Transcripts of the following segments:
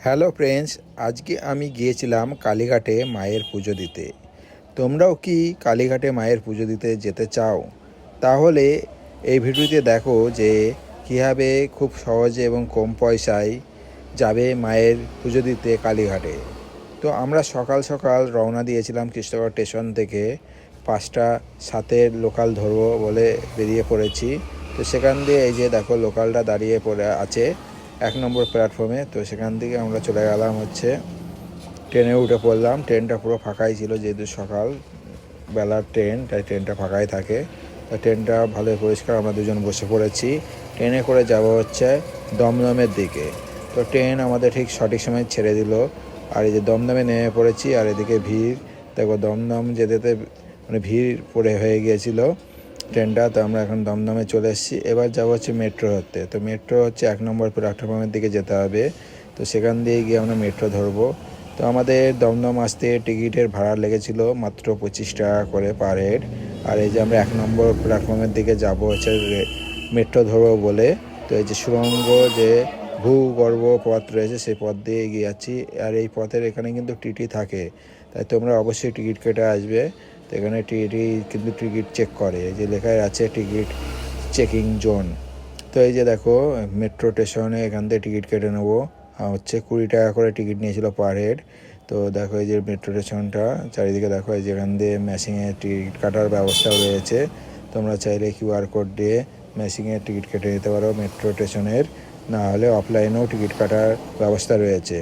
Hello friends, আজকে আমি গিয়েছিলাম কালীঘাটে মায়ের পুজো দিতে। তোমরাও কি কালীঘাটে মায়ের পুজো দিতে যেতে চাও? তাহলে এই ভিডিওতে দেখো যে কীভাবে খুব সহজে এবং কম পয়সায় যাবে মায়ের পুজো দিতে কালীঘাটে। তো আমরা সকাল সকাল রওনা দিয়েছিলাম কৃষ্ণনগর স্টেশন থেকে। 5:07 লোকাল ধরবো বলে বেরিয়ে পড়েছি। তো সেখান দিয়ে এই যে দেখো লোকালটা দাঁড়িয়ে পড়ে আছে 1 নম্বর প্ল্যাটফর্মে। তো সেখান থেকে আমরা চলে গেলাম হচ্ছে ট্রেনে উঠে পড়লাম। ট্রেনটা পুরো ফাঁকাই ছিল, যেহেতু সকাল বেলার ট্রেন, তাই ট্রেনটা ফাঁকাই থাকে। তো ট্রেনটা ভালোই পরিষ্কার। আমরা দুজন বসে পড়েছি। ট্রেনে করে যাব হচ্ছে দমদমের দিকে। তো ট্রেন আমাদের ঠিক সঠিক সময় ছেড়ে দিল। আর এই যে দমদমে নেমে পড়েছি, আর এদিকে ভিড় দেখো। দমদম যেতে মানে ভিড় পড়ে হয়ে গিয়েছিল ট্রেনটা। তো আমরা এখন দমদমে চলে এসেছি। এবার যাবো হচ্ছে মেট্রো ধরতে। তো মেট্রো হচ্ছে 1 নম্বর প্ল্যাটফর্মের দিকে যেতে হবে। তো সেখান দিয়ে গিয়ে আমরা মেট্রো ধরবো। তো আমাদের দমদম আসতে টিকিটের ভাড়া লেগেছিল মাত্র 25 টাকা করে পার হেড। আর এই যে আমরা 1 নম্বর প্ল্যাটফর্মের দিকে যাব হচ্ছে মেট্রো ধরবো বলে। তো এই যে সুড়ঙ্গ যে ভূগর্ভ পথ রয়েছে সেই পথ দিয়ে এগিয়ে যাচ্ছি। আর এই পথের এখানে কিন্তু টিটি থাকে, তাই তোমরা অবশ্যই টিকিট কেটে আসবে। তো এখানে টিটি কিন্তু টিকিট চেক করে, যে লেখায় আছে টিকিট চেকিং জোন। তো এই যে দেখো মেট্রো স্টেশনে এখান থেকে টিকিট কেটে নেবো। হচ্ছে 20 টাকা করে টিকিট নিয়েছিল পার হেড। তো দেখো এই যে মেট্রো স্টেশনটা চারিদিকে দেখো, এই যে এখান দিয়ে মেশিনে টিকিট কাটার ব্যবস্থাও রয়েছে। তোমরা চাইলে QR কোড দিয়ে মেশিনে টিকিট কেটে নিতে পারো মেট্রো স্টেশনের, না হলে অফলাইনেও টিকিট কাটার ব্যবস্থা রয়েছে।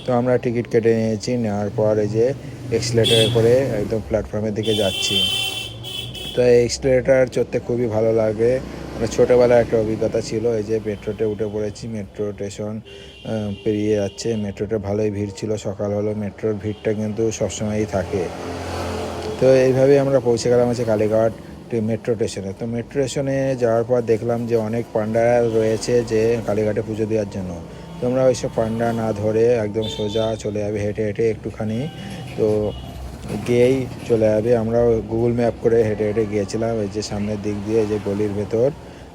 তো আমরা টিকিট কেটে নিয়েছি। নেওয়ার পর এই যে এক্সিলেটারে করে একদম প্ল্যাটফর্মের দিকে যাচ্ছি। তো এই এক্সিলেটার চড়তে খুবই ভালো লাগে। মানে ছোটোবেলার একটা অভিজ্ঞতা ছিল। এই যে মেট্রোতে উঠে পড়েছি, মেট্রো স্টেশন পেরিয়ে যাচ্ছে। মেট্রোতে ভালোই ভিড় ছিল, সকাল হলো। মেট্রোর ভিড়টা কিন্তু সবসময়ই থাকে। তো এইভাবেই আমরা পৌঁছে গেলাম হচ্ছে কালীঘাট মেট্রো স্টেশনে। তো মেট্রো স্টেশনে যাওয়ার পর দেখলাম যে অনেক পান্ডা রয়েছে যে কালীঘাটে পুজো দেওয়ার জন্য। তোমরা ওইসব পান্ডা না ধরে একদম সোজা চলে যাবে হেঁটে হেঁটে একটুখানি, তো গিয়েই চলে যাবে। আমরা গুগল ম্যাপ করে হেঁটে হেঁটে গিয়েছিলাম এই যে সামনের দিক দিয়ে, এই যে গলির ভেতর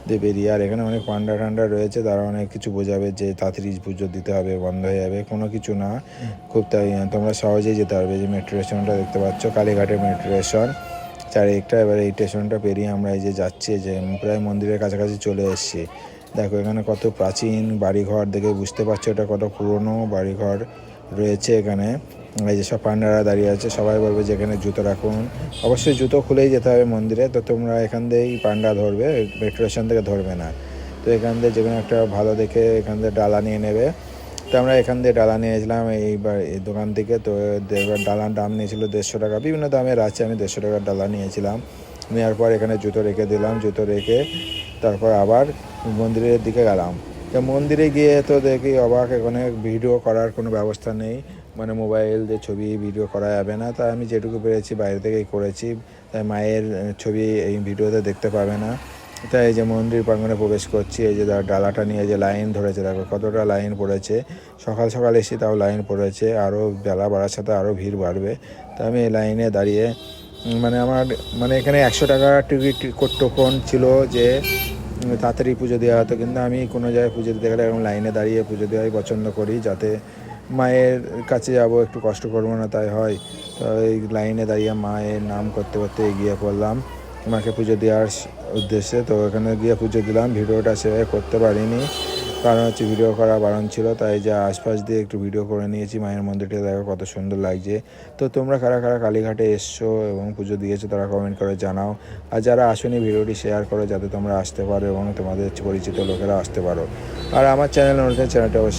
দিয়ে বেরিয়ে। আর এখানে অনেক পান্ডা টান্ডা রয়েছে, তারা অনেক কিছু বোঝাবে যে তাড়াতাড়ি পুজো দিতে হবে, বন্ধ হয়ে যাবে, কোনো কিছু না। খুব তাই তোমরা সহজেই যেতে পারবে। যে মেট্রো স্টেশনটা দেখতে পাচ্ছ, কালীঘাটের মেট্রো স্টেশন চারিদিকটা। এবার এই স্টেশনটা পেরিয়ে আমরা এই যে যাচ্ছি, যে প্রায় মন্দিরের কাছাকাছি চলে এসেছি। দেখো এখানে কত প্রাচীন বাড়িঘর দেখে বুঝতে পারছো এটা কত পুরনো বাড়িঘর রয়েছে এখানে। এই যে সব পান্ডারা দাঁড়িয়ে আছে, সবাই বলবে যে এখানে জুতো রাখুন। অবশ্যই জুতো খুলেই যেতে হবে মন্দিরে। তো তোমরা এখান দিয়েই পান্ডা ধরবে, মেট্রো স্টেশন থেকে ধরবে না। তো এখান দিয়ে যে কোনো একটা ভালো দেখে এখান দিয়ে ডালা নিয়ে নেবে। তো আমরা এখান দিয়ে ডালা নিয়েছিলাম এইবার এই দোকান থেকে। তো ডালার দাম নিয়েছিল 150 টাকা। বিভিন্ন দামের আছে, আমি 150 টাকার ডালা নিয়েছিলাম। নেওয়ার পর এখানে জুতো রেখে দিলাম। জুতো রেখে তারপর আবার মন্দিরের দিকে গেলাম। তো মন্দিরে গিয়ে তো দেখি অবাক, এখানে ভিডিও করার কোনো ব্যবস্থা নেই। মানে মোবাইল দিয়ে ছবি ভিডিও করা যাবে না। তাই আমি যেটুকু পেরেছি বাইরে থেকেই করেছি। তাই মায়ের ছবি এই ভিডিওতে দেখতে পাবে না। তাই এই যে মন্দির প্রাঙ্গণে প্রবেশ করছি। এই যে ডালাটা নিয়ে যে লাইন ধরেছে, দেখো কতটা লাইন পড়েছে। সকাল সকাল এসে তাও লাইন পড়েছে, আরও বেলা বাড়ার সাথে আরও ভিড় বাড়বে। তো আমি এই লাইনে দাঁড়িয়ে মানে আমার মানে এখানে 100 টাকা টিকিট টোকন ছিল যে তাড়াতাড়ি পুজো দেওয়া হতো। কিন্তু আমি কোনো জায়গায় পুজো দিতে গেলে এরকম লাইনে দাঁড়িয়ে পুজো দেওয়াই পছন্দ করি, যাতে মায়ের কাছে যাবো, একটু কষ্ট করবো না, তাই হয়। তো এই লাইনে দাঁড়িয়ে মায়ের নাম করতে করতে এগিয়ে পড়লাম মাকে পুজো দেওয়ার উদ্দেশ্যে। তো এখানে গিয়ে পুজো দিলাম। ভিডিওটা সেভাবে করতে পারিনি, কারণ হচ্ছে ভিডিও করা বারণ ছিল। তাই যে আশপাশ দিয়ে একটু ভিডিও করে নিয়েছি। মায়ের মন্দিরটা দেখো কত সুন্দর লাগছে। তো তোমরা কারা কারা কালীঘাটে এসছো এবং পুজো দিয়েছো তারা কমেন্ট করে জানাও। আর যারা আসোনি ভিডিওটি শেয়ার করো, যাতে তোমরা আসতে পারো এবং তোমাদের পরিচিত লোকেরা আসতে পারো। আর আমার চ্যানেল অনুযায়ী চ্যানেলটা অবশ্যই